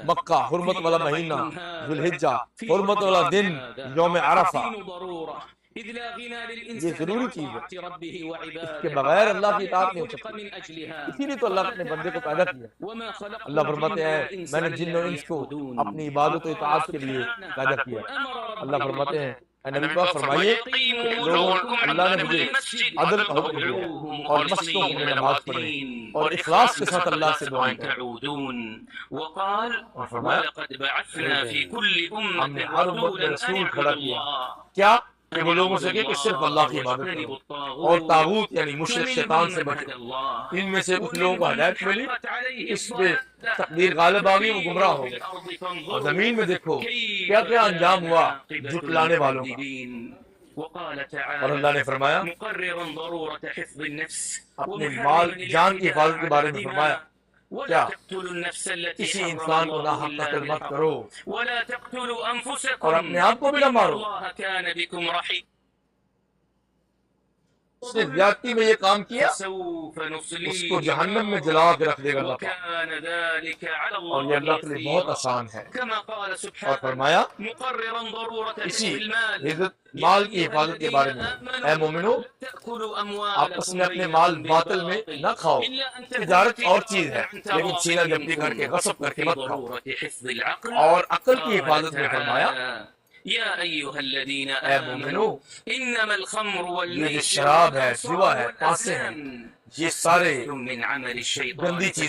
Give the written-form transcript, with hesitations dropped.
مکہ حرمت والا مہینہ، ذو الحجہ حرمت والا دن، یوم عرفہ، یہ ضروری چیز ہے، اس کے بغیر اللہ کی اطاعت نہیں ہو سکتی۔ اسی لیے تو اللہ نے اپنے بندے کو پیدا کیا۔ اللہ فرماتے ہیں میں نے جن و انس کو اپنی عبادت و اطاعت کے لیے پیدا کیا۔ اللہ فرماتے ہیں اے نبی پاک فرمائیے کہ لوگوں اللہ نے مجھے عدل کا حکم دیا اور مسجدوں میں نماز پڑھیں اور اخلاص کے ساتھ اللہ سے دعائیں کریں۔ اور فرمایا ہم نے ہر امت میں رسول کھڑا کیا، کیا کہ وہ لوگوں سے کہ صرف اللہ کی عبادت کرو اور طاغوت یعنی مشرک شیطان سے بچو۔ ان میں سے کچھ لوگوں کو ہدایت ملی، اس پہ تقدیر غالب آ گئی، وہ گمراہ ہو گئے۔ اور زمین میں دیکھو کیا کیا انجام ہوا جھٹلانے والوں کا۔ اور اللہ نے فرمایا اپنے مال جان کی حفاظت کے بارے میں فرمایا کیا کسی انسان کو ناحق قتل مت کرو اور اپنے آپ کو بھی نہ مارو۔ اس نے زیادتی میں یہ کام کیا، اس کو جہنم میں جلا کے رکھ دے گا اللہ تعالیٰ، اور یہ اللہ کے لیے بہت آسان ہے۔ اور فرمایا اسی مال کی حفاظت کے بارے میں اے مومنو آپس میں اپنے مال باطل میں نہ کھاؤ، تجارت اور چیز ہے لیکن سینہ جپٹی کر کے غصب کر کے مت کھاؤ۔ اور عقل کی حفاظت میں فرمایا اے مومنو یہ جو شراب ہے، جوا ہے، پانسے ہیں، یہ سارے گندی چیزیں